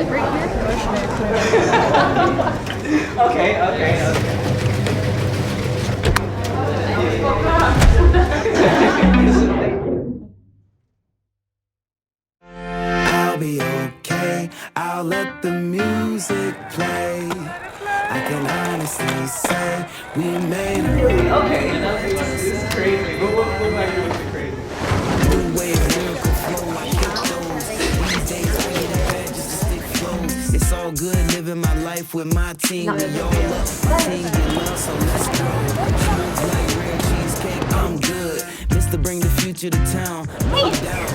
right here? Or should I put it Okay. I'll be okay, I'll let the music play. I can honestly say we made it. Okay, this is crazy. What might be what's crazy? New wave, lyrical flow, I hit those. These days I get it bad just to stick flows. It's all good living my life with my team. We all up, my team get love, so let's go. Smooth like real cheesecake, I'm good. Mr. Bring the future to town. No doubt.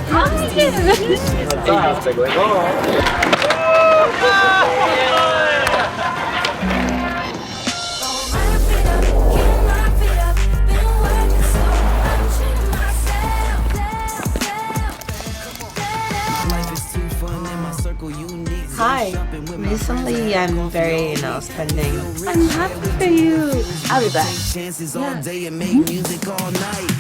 Hi. Recently, I'm very, spending. I'm happy for you. I'll be back. Chances all day and make music all night.